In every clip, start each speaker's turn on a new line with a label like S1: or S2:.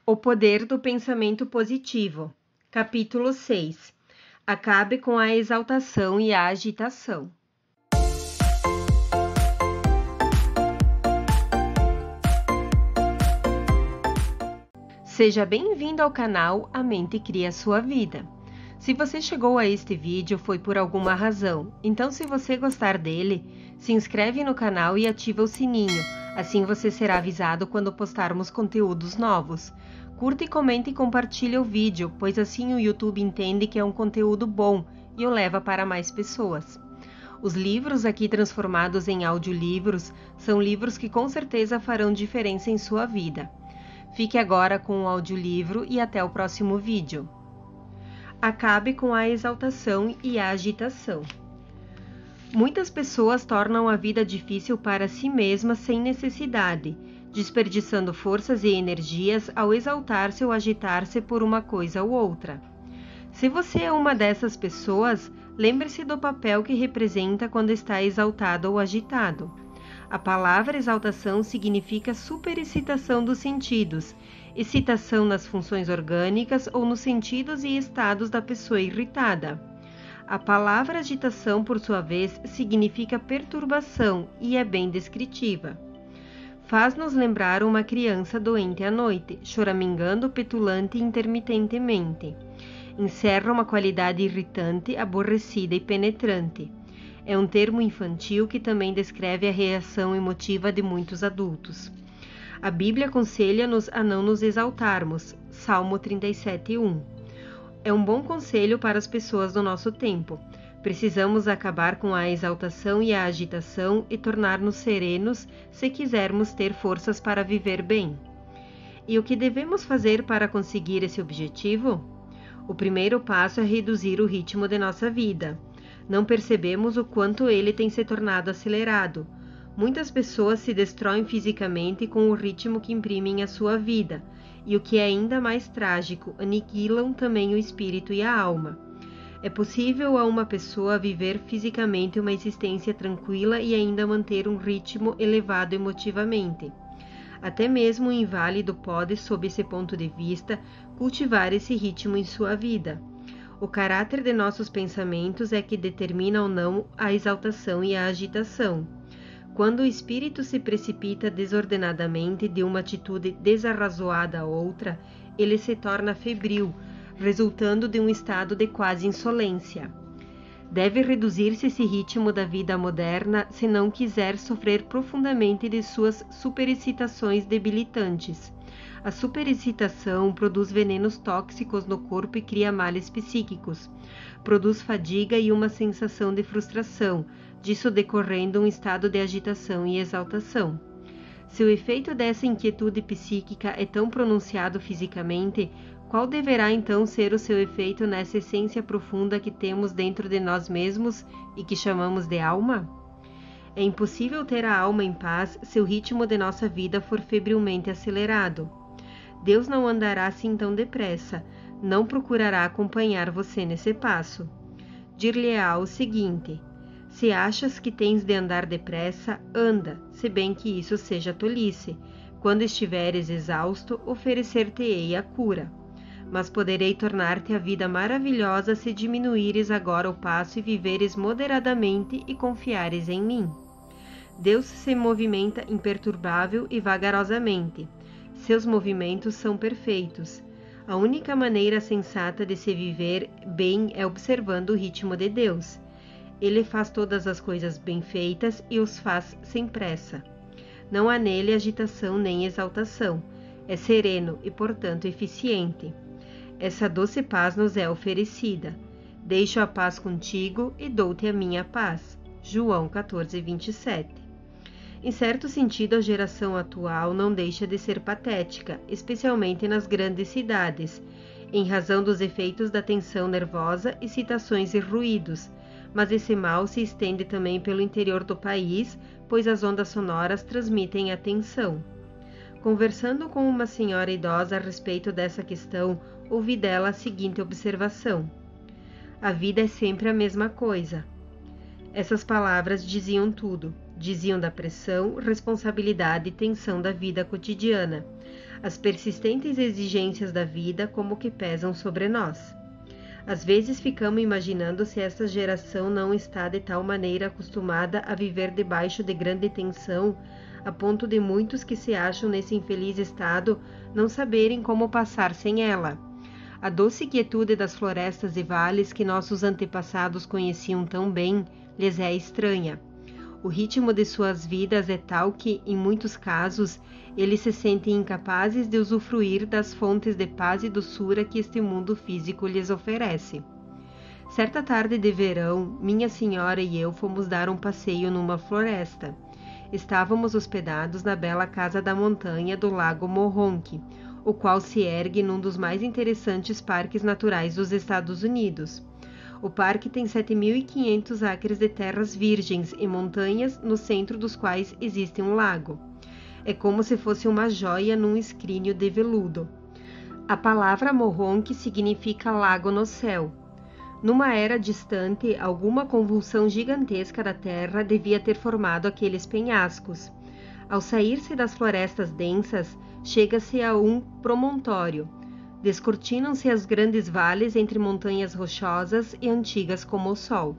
S1: O poder do pensamento positivo. Capítulo 6. Acabe com a exaltação e a agitação. Seja bem-vindo ao canal A Mente Cria Sua Vida. Se você chegou a este vídeo foi por alguma razão, então se você gostar dele, se inscreve no canal e ativa o sininho, assim você será avisado quando postarmos conteúdos novos. Curta e comente e compartilhe o vídeo, pois assim o YouTube entende que é um conteúdo bom e o leva para mais pessoas. Os livros aqui transformados em audiolivros são livros que com certeza farão diferença em sua vida. Fique agora com o audiolivro e até o próximo vídeo. Acabe com a exaltação e a agitação. Muitas pessoas tornam a vida difícil para si mesmas sem necessidade, desperdiçando forças e energias ao exaltar-se ou agitar-se por uma coisa ou outra. Se você é uma dessas pessoas, lembre-se do papel que representa quando está exaltado ou agitado. A palavra exaltação significa superexcitação dos sentidos, excitação nas funções orgânicas ou nos sentidos e estados da pessoa irritada. A palavra agitação, por sua vez, significa perturbação e é bem descritiva. Faz-nos lembrar uma criança doente à noite, choramingando petulante intermitentemente. Encerra uma qualidade irritante, aborrecida e penetrante. É um termo infantil que também descreve a reação emotiva de muitos adultos. A Bíblia aconselha-nos a não nos exaltarmos. Salmo 37:1. É um bom conselho para as pessoas do nosso tempo. Precisamos acabar com a exaltação e a agitação e tornar-nos serenos se quisermos ter forças para viver bem. E o que devemos fazer para conseguir esse objetivo? O primeiro passo é reduzir o ritmo de nossa vida. Não percebemos o quanto ele tem se tornado acelerado. Muitas pessoas se destroem fisicamente com o ritmo que imprimem à sua vida, e o que é ainda mais trágico, aniquilam também o espírito e a alma. É possível a uma pessoa viver fisicamente uma existência tranquila e ainda manter um ritmo elevado emotivamente. Até mesmo o inválido pode, sob esse ponto de vista, cultivar esse ritmo em sua vida. O caráter de nossos pensamentos é que determina ou não a exaltação e a agitação. Quando o espírito se precipita desordenadamente de uma atitude desarrazoada a outra, ele se torna febril, resultando de um estado de quase insolência. Deve reduzir-se esse ritmo da vida moderna se não quiser sofrer profundamente de suas superexcitações debilitantes. A superexcitação produz venenos tóxicos no corpo e cria males psíquicos. Produz fadiga e uma sensação de frustração, disso decorrendo um estado de agitação e exaltação. Se o efeito dessa inquietude psíquica é tão pronunciado fisicamente, qual deverá então ser o seu efeito nessa essência profunda que temos dentro de nós mesmos e que chamamos de alma? É impossível ter a alma em paz se o ritmo de nossa vida for febrilmente acelerado. Deus não andará assim tão depressa, não procurará acompanhar você nesse passo. Dir-lhe-á o seguinte: se achas que tens de andar depressa, anda, se bem que isso seja tolice. Quando estiveres exausto, oferecer-te-ei a cura. Mas poderei tornar-te a vida maravilhosa se diminuíres agora o passo e viveres moderadamente e confiares em mim. Deus se movimenta imperturbável e vagarosamente. Seus movimentos são perfeitos. A única maneira sensata de se viver bem é observando o ritmo de Deus. Ele faz todas as coisas bem feitas e os faz sem pressa. Não há nele agitação nem exaltação. É sereno e, portanto, eficiente. Essa doce paz nos é oferecida. Deixo a paz contigo e dou-te a minha paz. João 14:27. Em certo sentido, a geração atual não deixa de ser patética, especialmente nas grandes cidades, em razão dos efeitos da tensão nervosa, excitações e ruídos, mas esse mal se estende também pelo interior do país, pois as ondas sonoras transmitem a tensão. Conversando com uma senhora idosa a respeito dessa questão, ouvi dela a seguinte observação: a vida é sempre a mesma coisa. Essas palavras diziam tudo. Diziam da pressão, responsabilidade e tensão da vida cotidiana. As persistentes exigências da vida como que pesam sobre nós. Às vezes ficamos imaginando se esta geração não está de tal maneira acostumada a viver debaixo de grande tensão, a ponto de muitos que se acham nesse infeliz estado não saberem como passar sem ela. A doce quietude das florestas e vales que nossos antepassados conheciam tão bem lhes é estranha. O ritmo de suas vidas é tal que, em muitos casos, eles se sentem incapazes de usufruir das fontes de paz e doçura que este mundo físico lhes oferece. Certa tarde de verão, minha senhora e eu fomos dar um passeio numa floresta. Estávamos hospedados na bela casa da montanha do Lago Mohonk, o qual se ergue num dos mais interessantes parques naturais dos Estados Unidos. O parque tem 7.500 acres de terras virgens e montanhas, no centro dos quais existe um lago. É como se fosse uma joia num escrínio de veludo. A palavra Mohonk significa lago no céu. Numa era distante, alguma convulsão gigantesca da terra devia ter formado aqueles penhascos. Ao sair-se das florestas densas, chega-se a um promontório. Descortinam-se as grandes vales entre montanhas rochosas e antigas como o sol.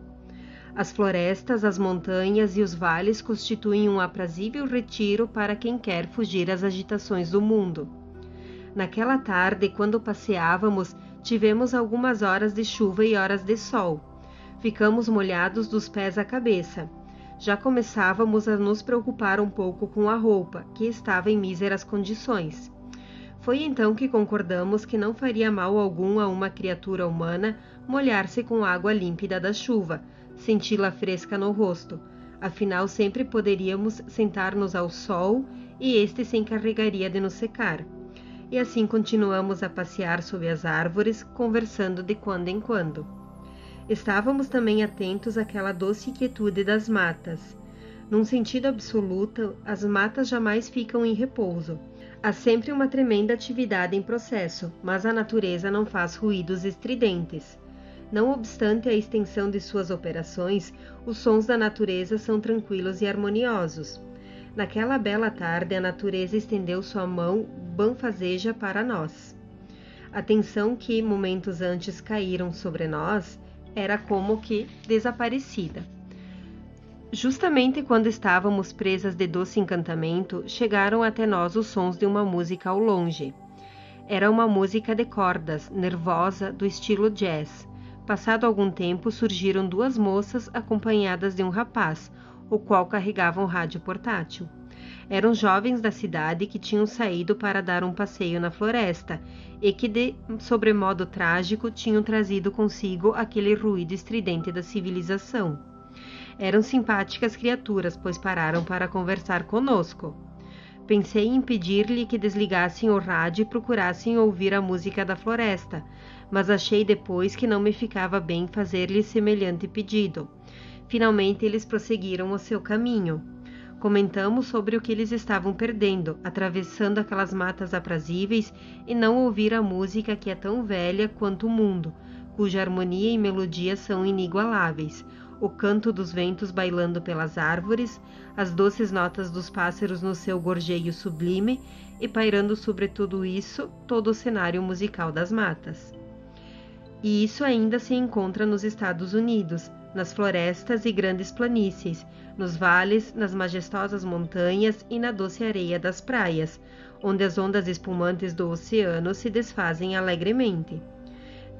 S1: As florestas, as montanhas e os vales constituem um aprazível retiro para quem quer fugir às agitações do mundo. Naquela tarde, quando passeávamos, tivemos algumas horas de chuva e horas de sol. Ficamos molhados dos pés à cabeça. Já começávamos a nos preocupar um pouco com a roupa, que estava em míseras condições. Foi então que concordamos que não faria mal algum a uma criatura humana molhar-se com água límpida da chuva, senti-la fresca no rosto. Afinal, sempre poderíamos sentar-nos ao sol e este se encarregaria de nos secar. E assim continuamos a passear sob as árvores, conversando de quando em quando. Estávamos também atentos àquela doce quietude das matas. Num sentido absoluto, as matas jamais ficam em repouso. Há sempre uma tremenda atividade em processo, mas a natureza não faz ruídos estridentes. Não obstante a extensão de suas operações, os sons da natureza são tranquilos e harmoniosos. Naquela bela tarde, a natureza estendeu sua mão benfazeja para nós. A tensão que, momentos antes, caíram sobre nós era como que desaparecida. Justamente quando estávamos presas de doce encantamento, chegaram até nós os sons de uma música ao longe. Era uma música de cordas, nervosa, do estilo jazz. Passado algum tempo, surgiram duas moças acompanhadas de um rapaz, o qual carregava um rádio portátil. Eram jovens da cidade que tinham saído para dar um passeio na floresta e que, de sobremodo trágico, tinham trazido consigo aquele ruído estridente da civilização. Eram simpáticas criaturas, pois pararam para conversar conosco. Pensei em pedir-lhe que desligassem o rádio e procurassem ouvir a música da floresta, mas achei depois que não me ficava bem fazer-lhe semelhante pedido. Finalmente eles prosseguiram o seu caminho. Comentamos sobre o que eles estavam perdendo, atravessando aquelas matas aprazíveis e não ouvir a música que é tão velha quanto o mundo, cuja harmonia e melodia são inigualáveis. O canto dos ventos bailando pelas árvores, as doces notas dos pássaros no seu gorjeio sublime e pairando sobre tudo isso todo o cenário musical das matas. E isso ainda se encontra nos Estados Unidos, nas florestas e grandes planícies, nos vales, nas majestosas montanhas e na doce areia das praias, onde as ondas espumantes do oceano se desfazem alegremente.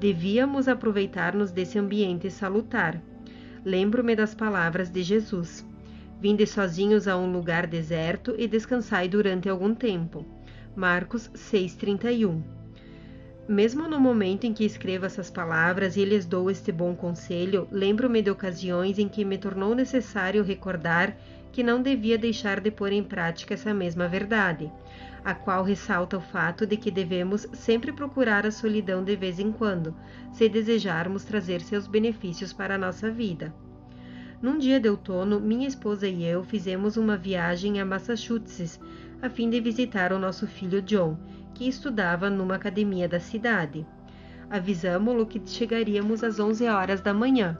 S1: Devíamos aproveitar-nos desse ambiente salutar. Lembro-me das palavras de Jesus: vinde sozinhos a um lugar deserto e descansai durante algum tempo. Marcos 6,31. Mesmo no momento em que escrevo essas palavras e lhes dou este bom conselho, lembro-me de ocasiões em que me tornou necessário recordar que não devia deixar de pôr em prática essa mesma verdade, a qual ressalta o fato de que devemos sempre procurar a solidão de vez em quando, se desejarmos trazer seus benefícios para a nossa vida. Num dia de outono, minha esposa e eu fizemos uma viagem a Massachusetts, a fim de visitar o nosso filho John, que estudava numa academia da cidade. Avisamo-lo que chegaríamos às 11 horas da manhã.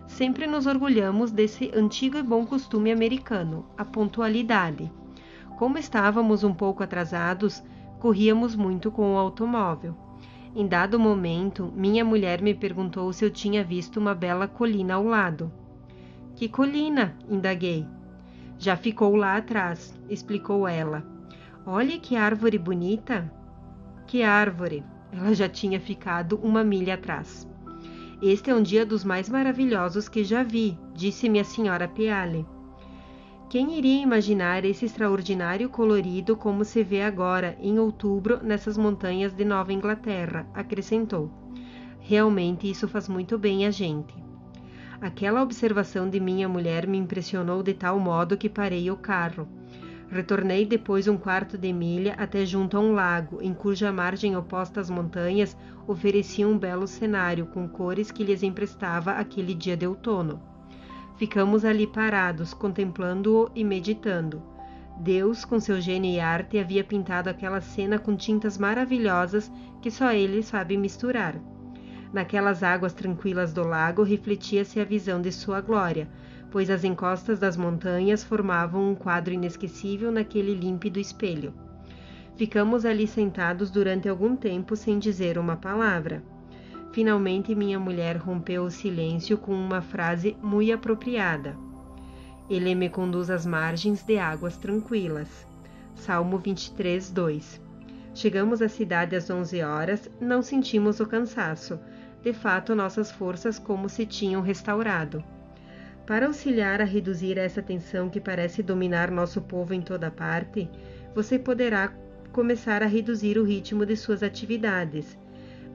S1: Sempre nos orgulhamos desse antigo e bom costume americano, a pontualidade. Como estávamos um pouco atrasados, Corríamos muito com o automóvel. Em dado momento, minha mulher me perguntou se eu tinha visto uma bela colina ao lado. Que colina? Indaguei. Já ficou lá atrás, explicou ela. Olhe que árvore bonita. Que árvore? Ela já tinha ficado 1 milha atrás. Este é um dia dos mais maravilhosos que já vi, disse-me a senhora Peale. Quem iria imaginar esse extraordinário colorido como se vê agora, em outubro, nessas montanhas de Nova Inglaterra, acrescentou. Realmente isso faz muito bem a gente. Aquela observação de minha mulher me impressionou de tal modo que parei o carro. Retornei depois 1/4 de milha até junto a um lago, em cuja margem oposta às montanhas oferecia um belo cenário com cores que lhes emprestava aquele dia de outono. Ficamos ali parados, contemplando-o e meditando. Deus, com seu gênio e arte, havia pintado aquela cena com tintas maravilhosas que só ele sabe misturar. Naquelas águas tranquilas do lago refletia-se a visão de sua glória, pois as encostas das montanhas formavam um quadro inesquecível naquele límpido espelho. Ficamos ali sentados durante algum tempo sem dizer uma palavra. Finalmente minha mulher rompeu o silêncio com uma frase muito apropriada. Ele me conduz às margens de águas tranquilas. Salmo 23, 2. Chegamos à cidade às 11 horas, não sentimos o cansaço. De fato, nossas forças como se tinham restaurado. Para auxiliar a reduzir essa tensão que parece dominar nosso povo em toda parte, você poderá começar a reduzir o ritmo de suas atividades.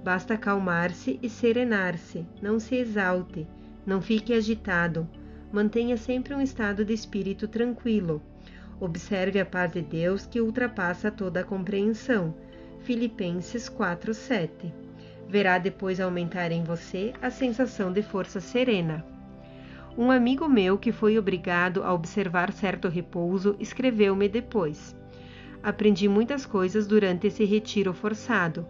S1: Basta acalmar-se e serenar-se, não se exalte, não fique agitado, mantenha sempre um estado de espírito tranquilo. Observe a paz de Deus que ultrapassa toda a compreensão. Filipenses 4:7. Verá depois aumentar em você a sensação de força serena. Um amigo meu que foi obrigado a observar certo repouso escreveu-me depois. Aprendi muitas coisas durante esse retiro forçado.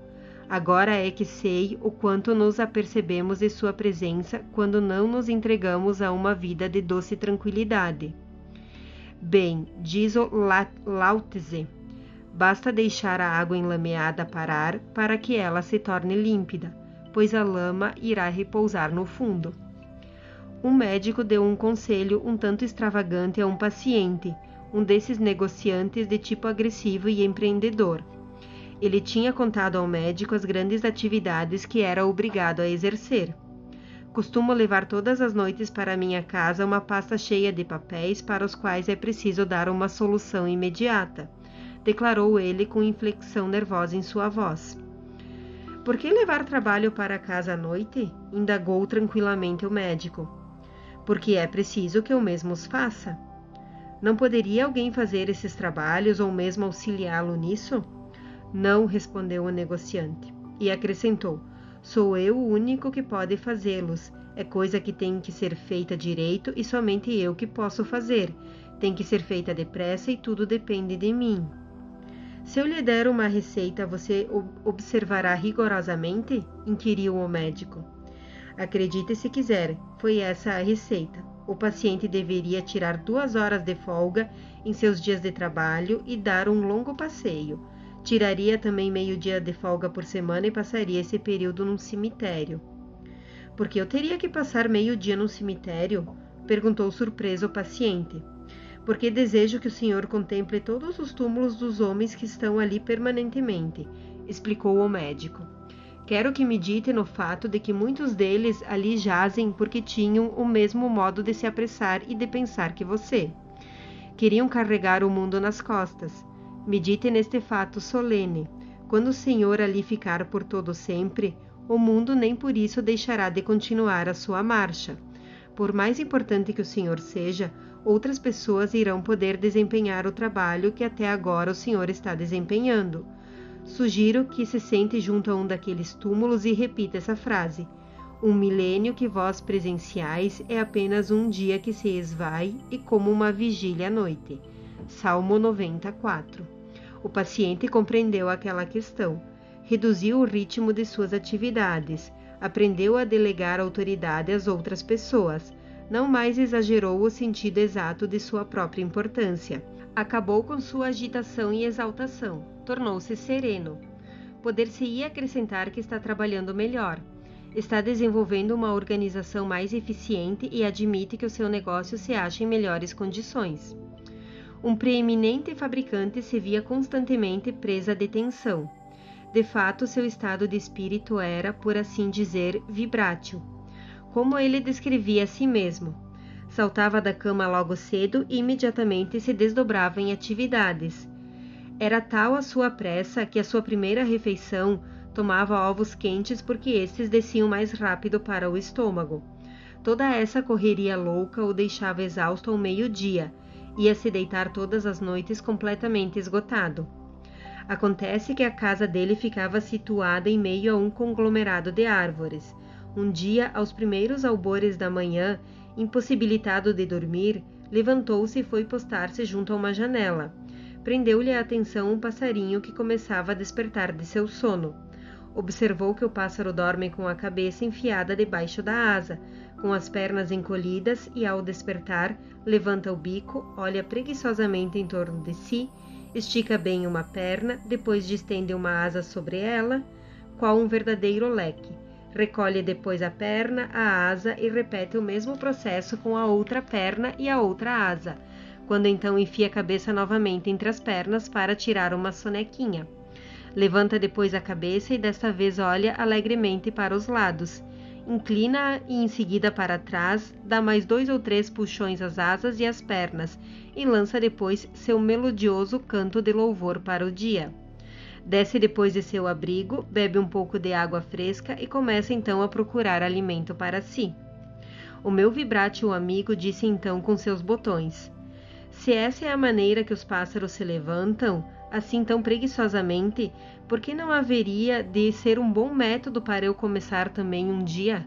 S1: Agora é que sei o quanto nos apercebemos de sua presença quando não nos entregamos a uma vida de doce tranquilidade. Bem, diz o Lao Tse, basta deixar a água enlameada parar para que ela se torne límpida, pois a lama irá repousar no fundo. Um médico deu um conselho um tanto extravagante a um paciente, um desses negociantes de tipo agressivo e empreendedor. Ele tinha contado ao médico as grandes atividades que era obrigado a exercer. Costumo levar todas as noites para minha casa uma pasta cheia de papéis para os quais é preciso dar uma solução imediata, declarou ele com inflexão nervosa em sua voz. Por que levar trabalho para casa à noite? Indagou tranquilamente o médico. Porque é preciso que eu mesmo os faça. Não poderia alguém fazer esses trabalhos ou mesmo auxiliá-lo nisso? Não, respondeu o negociante, e acrescentou, sou eu o único que pode fazê-los. É coisa que tem que ser feita direito e somente eu que posso fazer. Tem que ser feita depressa e tudo depende de mim. Se eu lhe der uma receita, você observará rigorosamente? Inquiriu o médico. Acredite se quiser, foi essa a receita. O paciente deveria tirar 2 horas de folga em seus dias de trabalho e dar um longo passeio. Tiraria também meio dia de folga por semana e passaria esse período num cemitério. Por que eu teria que passar meio dia num cemitério? Perguntou surpreso o paciente. Porque desejo que o senhor contemple todos os túmulos dos homens que estão ali permanentemente, explicou o médico. Quero que medite no fato de que muitos deles ali jazem porque tinham o mesmo modo de se apressar e de pensar que você. Queriam carregar o mundo nas costas. Medite neste fato solene. Quando o Senhor ali ficar por todo sempre, o mundo nem por isso deixará de continuar a sua marcha. Por mais importante que o Senhor seja, outras pessoas irão poder desempenhar o trabalho que até agora o Senhor está desempenhando. Sugiro que se sente junto a um daqueles túmulos e repita essa frase. Um milênio que vós presenciais é apenas um dia que se esvai e como uma vigília à noite. Salmo 94. O paciente compreendeu aquela questão, reduziu o ritmo de suas atividades, aprendeu a delegar autoridade às outras pessoas, não mais exagerou o sentido exato de sua própria importância. Acabou com sua agitação e exaltação, tornou-se sereno. Poder-se-ia acrescentar que está trabalhando melhor. Está desenvolvendo uma organização mais eficiente e admite que o seu negócio se acha em melhores condições. Um preeminente fabricante se via constantemente preso à detenção. De fato, seu estado de espírito era, por assim dizer, vibrátil. Como ele descrevia a si mesmo, saltava da cama logo cedo e imediatamente se desdobrava em atividades. Era tal a sua pressa que a sua primeira refeição tomava ovos quentes porque estes desciam mais rápido para o estômago. Toda essa correria louca o deixava exausto ao meio-dia, ia se deitar todas as noites completamente esgotado. Acontece que a casa dele ficava situada em meio a um conglomerado de árvores. Um dia, aos primeiros albores da manhã, impossibilitado de dormir, levantou-se e foi postar-se junto a uma janela. Prendeu-lhe a atenção um passarinho que começava a despertar de seu sono. Observou que o pássaro dorme com a cabeça enfiada debaixo da asa, com as pernas encolhidas e, ao despertar, levanta o bico, olha preguiçosamente em torno de si, estica bem uma perna, depois distende uma asa sobre ela, qual um verdadeiro leque. Recolhe depois a perna, a asa e repete o mesmo processo com a outra perna e a outra asa, quando então enfia a cabeça novamente entre as pernas para tirar uma sonequinha. Levanta depois a cabeça e desta vez olha alegremente para os lados. Inclina-a e em seguida para trás, dá mais 2 ou 3 puxões às asas e às pernas e lança depois seu melodioso canto de louvor para o dia. Desce depois de seu abrigo, bebe um pouco de água fresca e começa então a procurar alimento para si. O meu vibrátil amigo disse então com seus botões: se essa é a maneira que os pássaros se levantam, assim tão preguiçosamente, por que não haveria de ser um bom método para eu começar também um dia?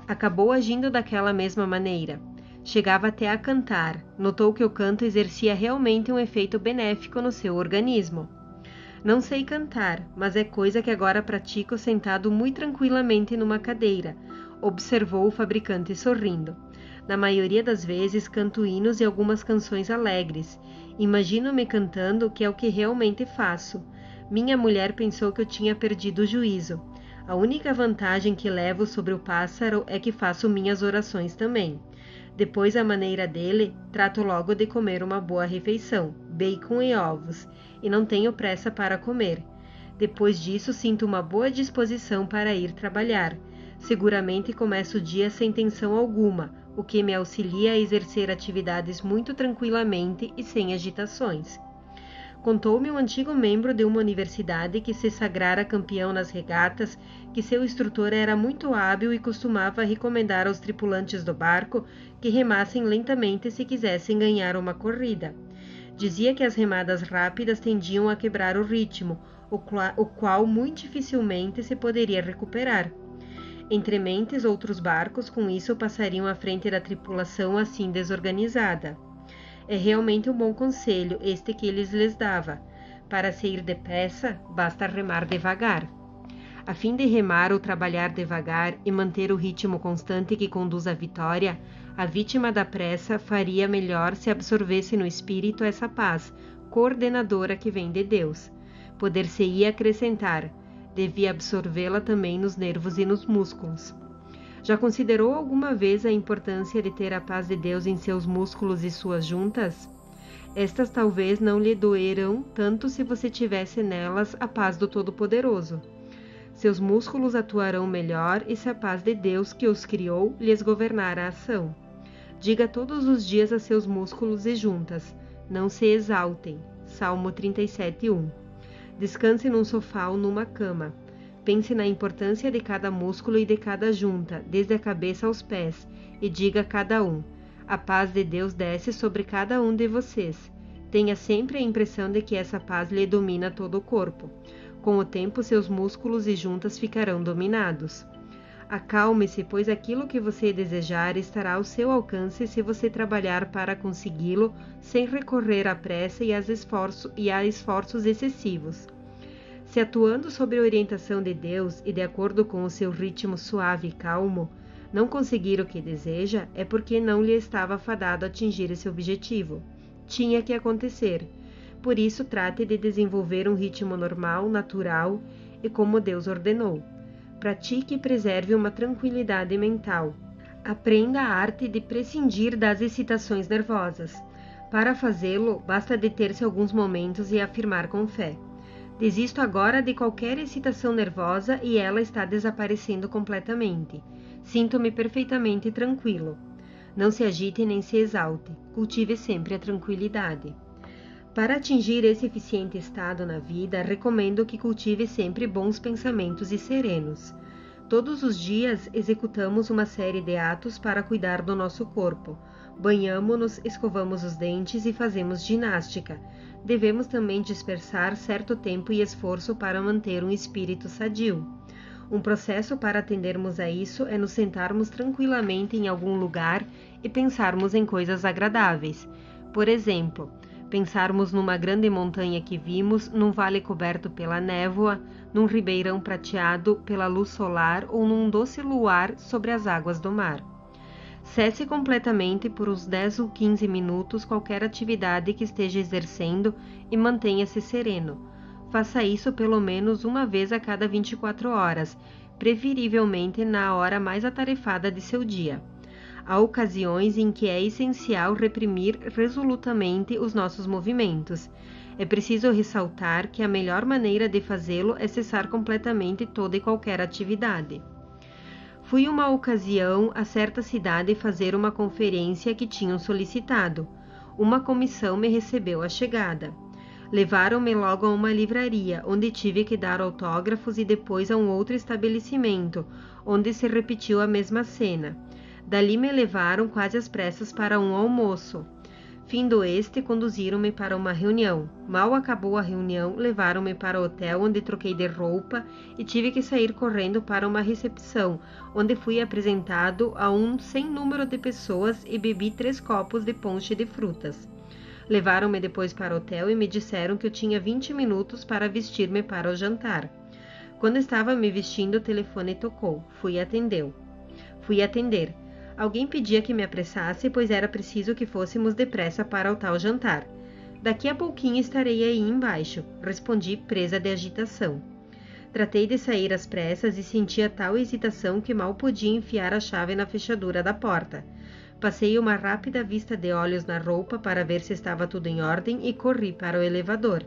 S1: Acabou agindo daquela mesma maneira. Chegava até a cantar, notou que o canto exercia realmente um efeito benéfico no seu organismo. Não sei cantar, mas é coisa que agora pratico sentado muito tranquilamente numa cadeira, observou o fabricante sorrindo. Na maioria das vezes canto hinos e algumas canções alegres. Imagino-me cantando, que é o que realmente faço. Minha mulher pensou que eu tinha perdido o juízo. A única vantagem que levo sobre o pássaro é que faço minhas orações também. Depois, à maneira dele, trato logo de comer uma boa refeição, bacon e ovos, e não tenho pressa para comer. Depois disso, sinto uma boa disposição para ir trabalhar. Seguramente começo o dia sem tensão alguma, o que me auxilia a exercer atividades muito tranquilamente e sem agitações. Contou-me um antigo membro de uma universidade que se sagrara campeão nas regatas, que seu instrutor era muito hábil e costumava recomendar aos tripulantes do barco que remassem lentamente se quisessem ganhar uma corrida. Dizia que as remadas rápidas tendiam a quebrar o ritmo, o qual muito dificilmente se poderia recuperar. Entre mentes, outros barcos com isso passariam à frente da tripulação assim desorganizada. É realmente um bom conselho este que eles lhes dava. Para se ir depressa, basta remar devagar. A fim de remar ou trabalhar devagar e manter o ritmo constante que conduz à vitória, a vítima da pressa faria melhor se absorvesse no espírito essa paz coordenadora que vem de Deus. Poder-se-ia acrescentar: devia absorvê-la também nos nervos e nos músculos. Já considerou alguma vez a importância de ter a paz de Deus em seus músculos e suas juntas? Estas talvez não lhe doerão tanto se você tivesse nelas a paz do Todo-Poderoso. Seus músculos atuarão melhor e se a paz de Deus que os criou lhes governar a ação. Diga todos os dias a seus músculos e juntas: não se exaltem. Salmo 37:1. Descanse num sofá ou numa cama. Pense na importância de cada músculo e de cada junta, desde a cabeça aos pés, e diga a cada um: a paz de Deus desce sobre cada um de vocês. Tenha sempre a impressão de que essa paz lhe domina todo o corpo. Com o tempo, seus músculos e juntas ficarão dominados. Acalme-se, pois aquilo que você desejar estará ao seu alcance se você trabalhar para consegui-lo sem recorrer à pressa e a esforços excessivos. Se atuando sob a orientação de Deus e de acordo com o seu ritmo suave e calmo, não conseguir o que deseja, é porque não lhe estava fadado a atingir esse objetivo. tinha que acontecer. Por isso, trate de desenvolver um ritmo normal, natural e como Deus ordenou. Pratique e preserve uma tranquilidade mental. Aprenda a arte de prescindir das excitações nervosas. Para fazê-lo, basta deter-se alguns momentos e afirmar com fé: desisto agora de qualquer excitação nervosa e ela está desaparecendo completamente. Sinto-me perfeitamente tranquilo. Não se agite nem se exalte. Cultive sempre a tranquilidade. Para atingir esse eficiente estado na vida, recomendo que cultive sempre bons pensamentos e serenos. Todos os dias executamos uma série de atos para cuidar do nosso corpo. Banhamo-nos, escovamos os dentes e fazemos ginástica. Devemos também dispersar certo tempo e esforço para manter um espírito sadio. Um processo para atendermos a isso é nos sentarmos tranquilamente em algum lugar e pensarmos em coisas agradáveis. Por exemplo, pensarmos numa grande montanha que vimos, num vale coberto pela névoa, num ribeirão prateado pela luz solar ou num doce luar sobre as águas do mar. Cesse completamente por uns 10 ou 15 minutos qualquer atividade que esteja exercendo e mantenha-se sereno. Faça isso pelo menos uma vez a cada 24 horas, preferivelmente na hora mais atarefada de seu dia. Há ocasiões em que é essencial reprimir resolutamente os nossos movimentos. É preciso ressaltar que a melhor maneira de fazê-lo é cessar completamente toda e qualquer atividade. Fui uma ocasião a certa cidade fazer uma conferência que tinham solicitado. Uma comissão me recebeu à chegada. Levaram-me logo a uma livraria, onde tive que dar autógrafos e depois a um outro estabelecimento, onde se repetiu a mesma cena. Dali me levaram quase às pressas para um almoço. Findo este, conduziram-me para uma reunião. Mal acabou a reunião, levaram-me para o hotel, onde troquei de roupa e tive que sair correndo para uma recepção, onde fui apresentado a um sem número de pessoas e bebi 3 copos de ponche de frutas. Levaram-me depois para o hotel e me disseram que eu tinha 20 minutos para vestir-me para o jantar. Quando estava me vestindo, o telefone tocou. Fui atender. Alguém pedia que me apressasse, pois era preciso que fôssemos depressa para o tal jantar. Daqui a pouquinho estarei aí embaixo, respondi, presa de agitação. Tratei de sair às pressas e sentia tal hesitação que mal podia enfiar a chave na fechadura da porta. Passei uma rápida vista de olhos na roupa para ver se estava tudo em ordem e corri para o elevador.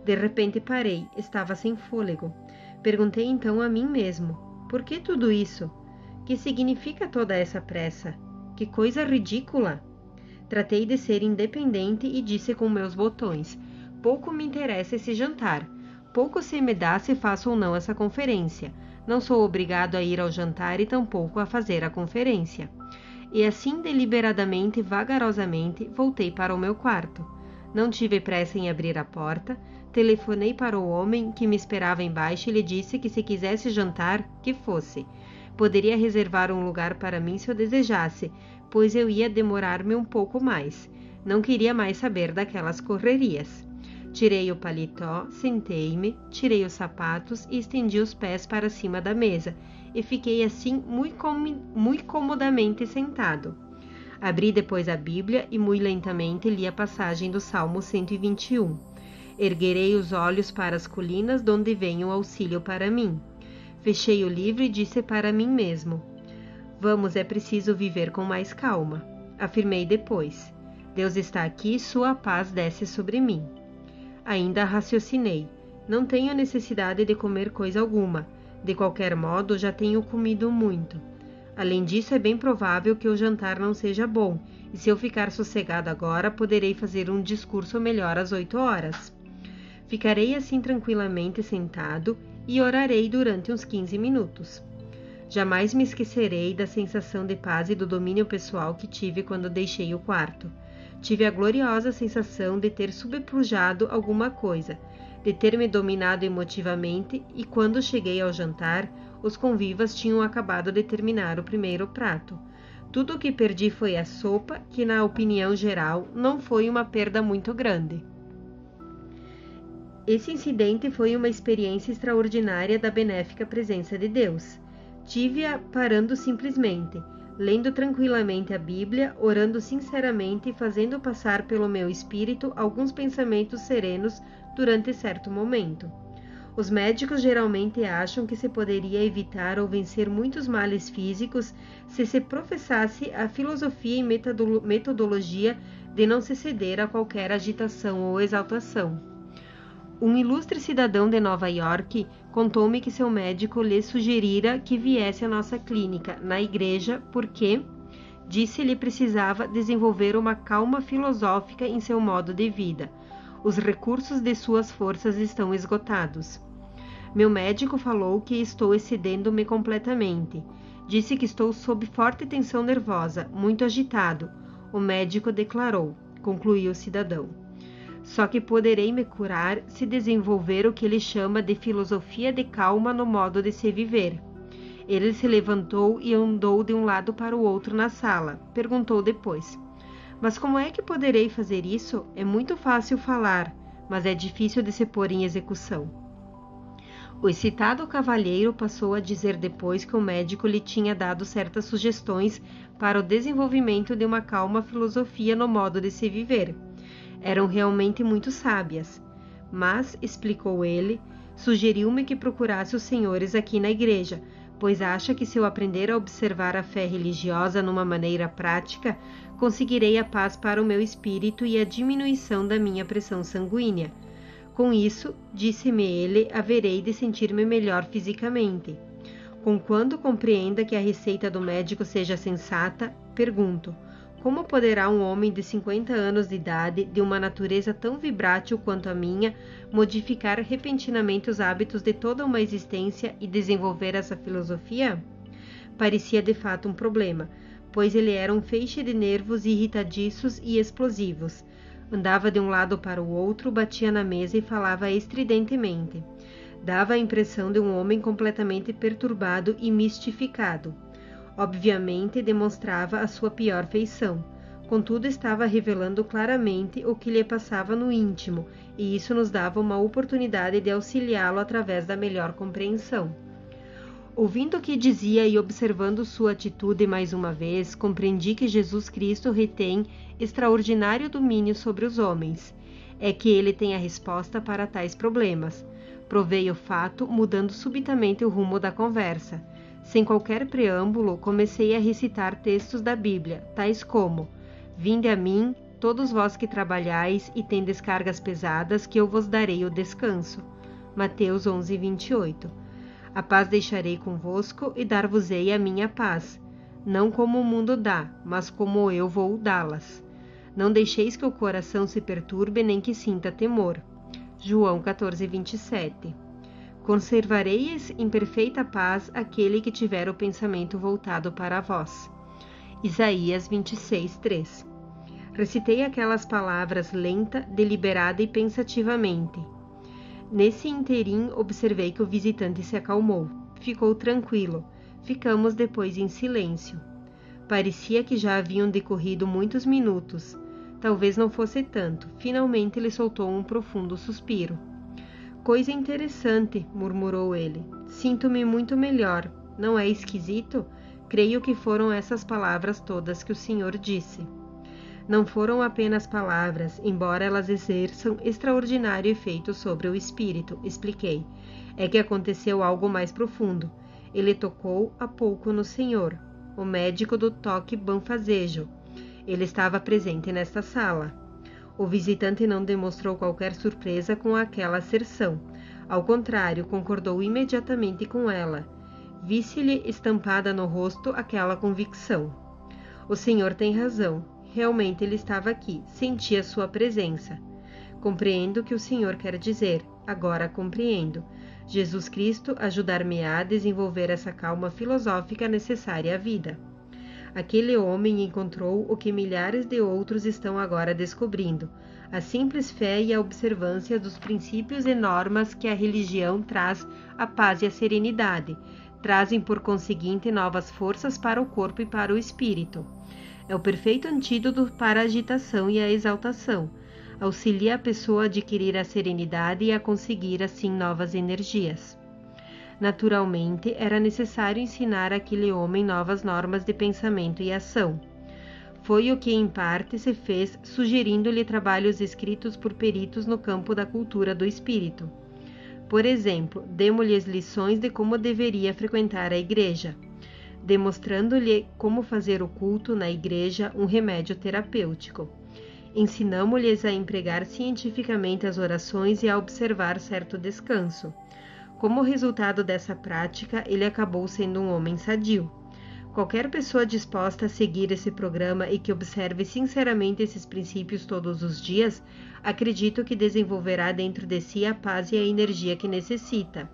S1: De repente parei, estava sem fôlego. Perguntei então a mim mesmo: por que tudo isso? Que significa toda essa pressa? Que coisa ridícula! Tratei de ser independente e disse com meus botões: pouco me interessa esse jantar. Pouco se me dá se faço ou não essa conferência. Não sou obrigado a ir ao jantar e tampouco a fazer a conferência. E assim, deliberadamente e vagarosamente, voltei para o meu quarto. Não tive pressa em abrir a porta. Telefonei para o homem que me esperava embaixo e lhe disse que se quisesse jantar, que fosse. Poderia reservar um lugar para mim se eu desejasse, pois eu ia demorar-me um pouco mais. Não queria mais saber daquelas correrias. Tirei o paletó, sentei-me, tirei os sapatos e estendi os pés para cima da mesa, e fiquei assim muito comodamente sentado. Abri depois a Bíblia e muito lentamente li a passagem do Salmo 121. Erguerei os olhos para as colinas, donde vem o auxílio para mim. Fechei o livro e disse para mim mesmo: vamos, é preciso viver com mais calma. Afirmei depois: Deus está aqui, sua paz desce sobre mim. Ainda raciocinei: não tenho necessidade de comer coisa alguma. De qualquer modo, já tenho comido muito. Além disso, é bem provável que o jantar não seja bom, e se eu ficar sossegado agora, poderei fazer um discurso melhor às 8 horas. Ficarei assim tranquilamente sentado e orarei durante uns 15 minutos. Jamais me esquecerei da sensação de paz e do domínio pessoal que tive quando deixei o quarto. Tive a gloriosa sensação de ter subplujado alguma coisa, de ter me dominado emotivamente, e quando cheguei ao jantar, os convivas tinham acabado de terminar o primeiro prato. Tudo o que perdi foi a sopa, que, na opinião geral, não foi uma perda muito grande. Esse incidente foi uma experiência extraordinária da benéfica presença de Deus. Tive-a parando simplesmente. lendo tranquilamente a Bíblia, orando sinceramente e fazendo passar pelo meu espírito alguns pensamentos serenos durante certo momento. Os médicos geralmente acham que se poderia evitar ou vencer muitos males físicos se professasse a filosofia e metodologia de não se ceder a qualquer agitação ou exaltação. Um ilustre cidadão de Nova York contou-me que seu médico lhe sugerira que viesse à nossa clínica, na igreja, porque, disse-lhe, precisava desenvolver uma calma filosófica em seu modo de vida. Os recursos de suas forças estão esgotados. Meu médico falou que estou excedendo-me completamente. Disse que estou sob forte tensão nervosa, muito agitado. O médico declarou, concluiu o cidadão. Só que poderei me curar se desenvolver o que ele chama de filosofia de calma no modo de se viver. Ele se levantou e andou de um lado para o outro na sala. Perguntou depois: mas como é que poderei fazer isso? É muito fácil falar, mas é difícil de se pôr em execução. O excitado cavalheiro passou a dizer depois que o médico lhe tinha dado certas sugestões para o desenvolvimento de uma calma filosofia no modo de se viver. Eram realmente muito sábias, mas, explicou ele, sugeriu-me que procurasse os senhores aqui na igreja, pois acha que se eu aprender a observar a fé religiosa numa maneira prática, conseguirei a paz para o meu espírito e a diminuição da minha pressão sanguínea. Com isso, disse-me ele, haverei de sentir-me melhor fisicamente. Conquanto compreenda que a receita do médico seja sensata, pergunto: como poderá um homem de 50 anos de idade, de uma natureza tão vibrátil quanto a minha, modificar repentinamente os hábitos de toda uma existência e desenvolver essa filosofia? Parecia de fato um problema, pois ele era um feixe de nervos irritadiços e explosivos. Andava de um lado para o outro, batia na mesa e falava estridentemente. Dava a impressão de um homem completamente perturbado e mistificado. Obviamente demonstrava a sua pior feição. Contudo, estava revelando claramente o que lhe passava no íntimo, e isso nos dava uma oportunidade de auxiliá-lo através da melhor compreensão. Ouvindo o que dizia e observando sua atitude mais uma vez, compreendi que Jesus Cristo retém extraordinário domínio sobre os homens. É que ele tem a resposta para tais problemas. Provei o fato, mudando subitamente o rumo da conversa. Sem qualquer preâmbulo, comecei a recitar textos da Bíblia, tais como: vinde a mim, todos vós que trabalhais e tendes cargas pesadas, que eu vos darei o descanso. Mateus 11:28. A paz deixarei convosco e dar-vos-ei a minha paz, não como o mundo dá, mas como eu vou dá-las. Não deixeis que o coração se perturbe nem que sinta temor. João 14:27. Conservareis em perfeita paz aquele que tiver o pensamento voltado para vós. Isaías 26:3. Recitei aquelas palavras lenta, deliberada e pensativamente. Nesse interim, observei que o visitante se acalmou. Ficou tranquilo. Ficamos depois em silêncio. Parecia que já haviam decorrido muitos minutos. Talvez não fosse tanto. Finalmente ele soltou um profundo suspiro. Coisa interessante, murmurou ele. Sinto-me muito melhor. Não é esquisito? Creio que foram essas palavras todas que o Senhor disse. Não foram apenas palavras, embora elas exerçam extraordinário efeito sobre o espírito, expliquei. É que aconteceu algo mais profundo. Ele tocou há pouco no Senhor, o médico do toque banfazejo. Ele estava presente nesta sala. O visitante não demonstrou qualquer surpresa com aquela asserção. Ao contrário, concordou imediatamente com ela. Vi-se-lhe estampada no rosto aquela convicção. O Senhor tem razão. Realmente ele estava aqui, sentia sua presença. Compreendo o que o Senhor quer dizer, agora compreendo. Jesus Cristo ajudar-me-á a desenvolver essa calma filosófica necessária à vida. Aquele homem encontrou o que milhares de outros estão agora descobrindo, a simples fé e a observância dos princípios e normas que a religião traz a paz e a serenidade, trazem por conseguinte novas forças para o corpo e para o espírito. É o perfeito antídoto para a agitação e a exaltação. Auxilia a pessoa a adquirir a serenidade e a conseguir assim novas energias. Naturalmente, era necessário ensinar àquele homem novas normas de pensamento e ação. Foi o que, em parte, se fez, sugerindo-lhe trabalhos escritos por peritos no campo da cultura do espírito. Por exemplo, demos-lhe lições de como deveria frequentar a igreja, demonstrando-lhe como fazer o culto na igreja um remédio terapêutico. Ensinamo-lhes a empregar cientificamente as orações e a observar certo descanso. Como resultado dessa prática, ele acabou sendo um homem sadio. Qualquer pessoa disposta a seguir esse programa e que observe sinceramente esses princípios todos os dias, acredito que desenvolverá dentro de si a paz e a energia que necessita.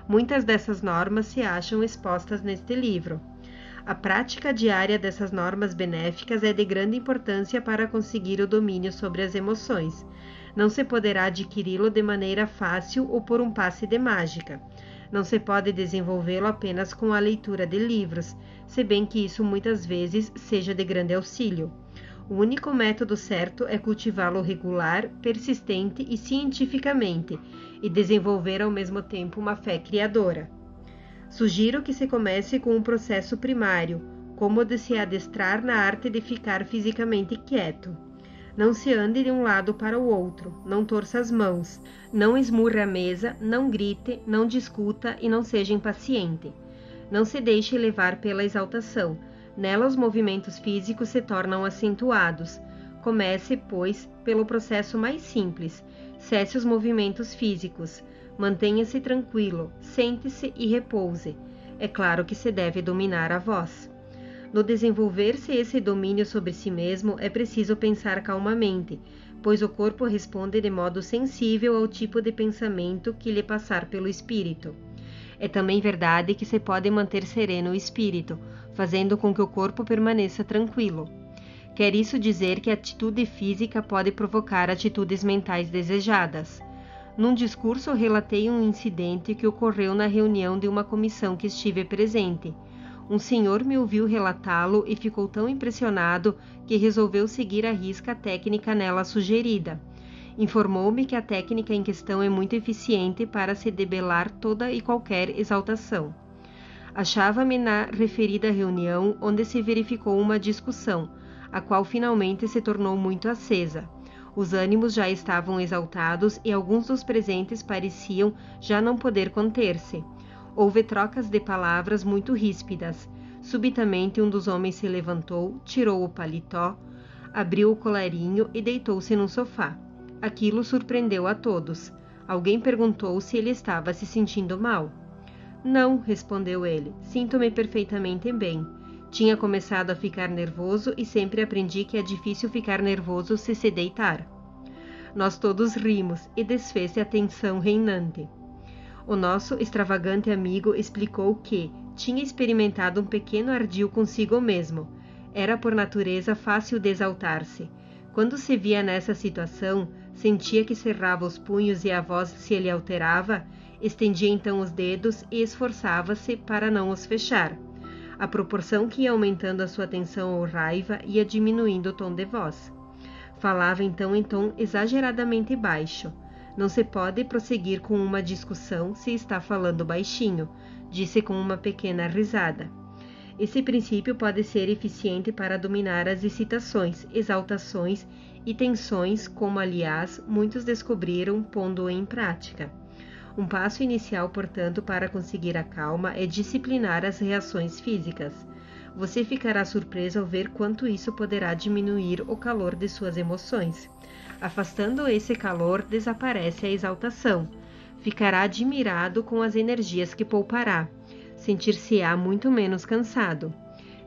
S1: Muitas dessas normas se acham expostas neste livro. A prática diária dessas normas benéficas é de grande importância para conseguir o domínio sobre as emoções. Não se poderá adquiri-lo de maneira fácil ou por um passe de mágica. Não se pode desenvolvê-lo apenas com a leitura de livros, se bem que isso muitas vezes seja de grande auxílio. O único método certo é cultivá-lo regular, persistente e cientificamente, e desenvolver ao mesmo tempo uma fé criadora. Sugiro que se comece com um processo primário, como o de se adestrar na arte de ficar fisicamente quieto. Não se ande de um lado para o outro, não torça as mãos, não esmurre a mesa, não grite, não discuta e não seja impaciente. Não se deixe levar pela exaltação. Nela os movimentos físicos se tornam acentuados. Comece, pois, pelo processo mais simples. Cesse os movimentos físicos. Mantenha-se tranquilo, sente-se e repouse. É claro que se deve dominar a voz. No desenvolver-se esse domínio sobre si mesmo, é preciso pensar calmamente, pois o corpo responde de modo sensível ao tipo de pensamento que lhe passar pelo espírito. É também verdade que se pode manter sereno o espírito, fazendo com que o corpo permaneça tranquilo. Quer isso dizer que a atitude física pode provocar atitudes mentais desejadas. Num discurso, relatei um incidente que ocorreu na reunião de uma comissão que estive presente. Um senhor me ouviu relatá-lo e ficou tão impressionado que resolveu seguir à risca a técnica nela sugerida. Informou-me que a técnica em questão é muito eficiente para se debelar toda e qualquer exaltação. Achava-me na referida reunião, onde se verificou uma discussão, a qual finalmente se tornou muito acesa. Os ânimos já estavam exaltados e alguns dos presentes pareciam já não poder conter-se. Houve trocas de palavras muito ríspidas. Subitamente um dos homens se levantou, tirou o paletó, abriu o colarinho e deitou-se num sofá. Aquilo surpreendeu a todos. Alguém perguntou se ele estava se sentindo mal. Não, respondeu ele. Sinto-me perfeitamente bem. Tinha começado a ficar nervoso e sempre aprendi que é difícil ficar nervoso se deitar. Nós todos rimos e desfez-se a tensão reinante. O nosso extravagante amigo explicou que tinha experimentado um pequeno ardil consigo mesmo. Era por natureza fácil de exaltar-se. Quando se via nessa situação, sentia que cerrava os punhos e a voz se lhe alterava, estendia então os dedos e esforçava-se para não os fechar. À proporção que ia aumentando a sua tensão ou raiva, ia diminuindo o tom de voz. Falava então em tom exageradamente baixo. Não se pode prosseguir com uma discussão se está falando baixinho, disse com uma pequena risada. Esse princípio pode ser eficiente para dominar as excitações, exaltações e tensões, como, aliás, muitos descobriram pondo-o em prática. Um passo inicial, portanto, para conseguir a calma é disciplinar as reações físicas. Você ficará surpreso ao ver quanto isso poderá diminuir o calor de suas emoções. Afastando esse calor, desaparece a exaltação. Ficará admirado com as energias que poupará. Sentir-se-á muito menos cansado.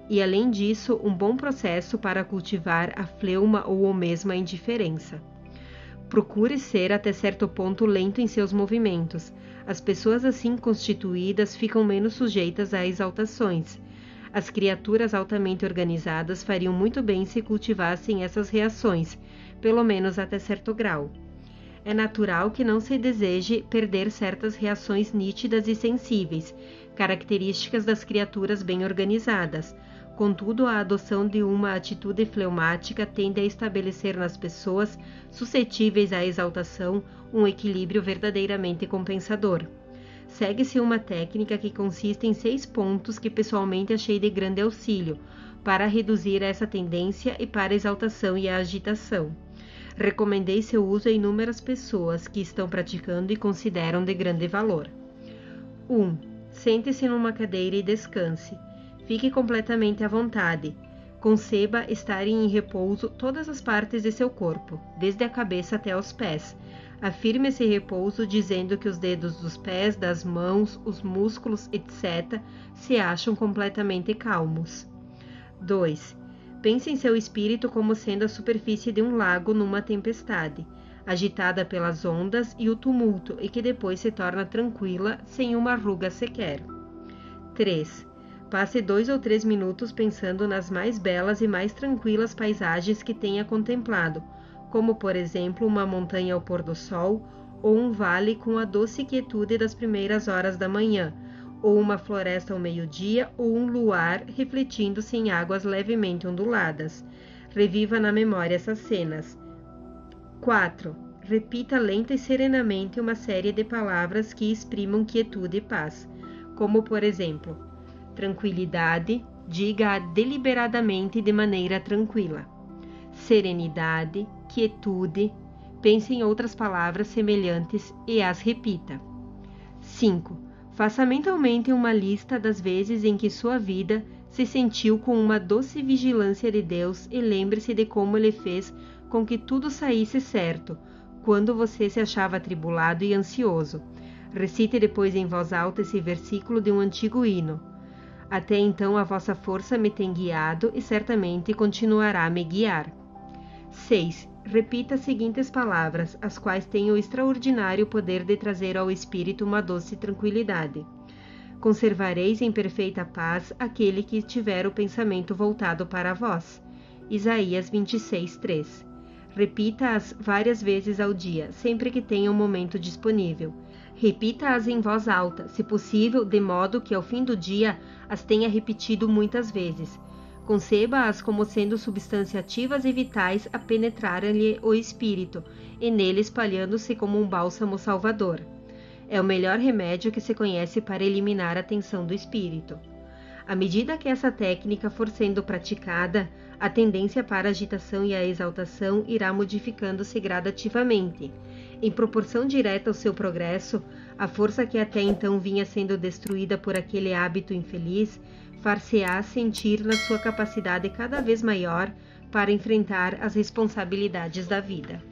S1: E, além disso, um bom processo para cultivar a fleuma ou mesmo a indiferença. Procure ser até certo ponto lento em seus movimentos. As pessoas assim constituídas ficam menos sujeitas a exaltações. As criaturas altamente organizadas fariam muito bem se cultivassem essas reações, pelo menos até certo grau. É natural que não se deseje perder certas reações nítidas e sensíveis, características das criaturas bem organizadas. Contudo, a adoção de uma atitude fleumática tende a estabelecer nas pessoas suscetíveis à exaltação um equilíbrio verdadeiramente compensador. Segue-se uma técnica que consiste em 6 pontos que pessoalmente achei de grande auxílio para reduzir essa tendência e para a exaltação e a agitação. Recomendei seu uso a inúmeras pessoas que estão praticando e consideram de grande valor. 1. Sente-se numa cadeira e descanse. Fique completamente à vontade. Conceba estar em repouso todas as partes de seu corpo, desde a cabeça até os pés. Afirme esse repouso dizendo que os dedos dos pés, das mãos, os músculos, etc., se acham completamente calmos. 2. Pense em seu espírito como sendo a superfície de um lago numa tempestade, agitada pelas ondas e o tumulto, e que depois se torna tranquila, sem uma ruga sequer. 3. Passe 2 ou 3 minutos pensando nas mais belas e mais tranquilas paisagens que tenha contemplado, como, por exemplo, uma montanha ao pôr do sol, ou um vale com a doce quietude das primeiras horas da manhã, ou uma floresta ao meio-dia, ou um luar refletindo-se em águas levemente onduladas. Reviva na memória essas cenas. 4. Repita lenta e serenamente uma série de palavras que exprimam quietude e paz, como, por exemplo, tranquilidade, diga-a deliberadamente de maneira tranquila. Serenidade, quietude, pense em outras palavras semelhantes e as repita. 5. Faça mentalmente uma lista das vezes em que sua vida se sentiu com uma doce vigilância de Deus e lembre-se de como Ele fez com que tudo saísse certo, quando você se achava atribulado e ansioso. Recite depois em voz alta esse versículo de um antigo hino. Até então a vossa força me tem guiado e certamente continuará a me guiar. 6. Repita as seguintes palavras, as quais têm o extraordinário poder de trazer ao espírito uma doce tranquilidade. Conservareis em perfeita paz aquele que tiver o pensamento voltado para vós. Isaías 26:3. Repita-as várias vezes ao dia, sempre que tenha um momento disponível. Repita-as em voz alta, se possível, de modo que ao fim do dia as tenha repetido muitas vezes. Conceba-as como sendo substâncias ativas e vitais a penetrarem-lhe o espírito, e nele espalhando-se como um bálsamo salvador. É o melhor remédio que se conhece para eliminar a tensão do espírito. À medida que essa técnica for sendo praticada, a tendência para a agitação e a exaltação irá modificando-se gradativamente. Em proporção direta ao seu progresso, a força que até então vinha sendo destruída por aquele hábito infeliz far-se-á sentir na sua capacidade cada vez maior para enfrentar as responsabilidades da vida.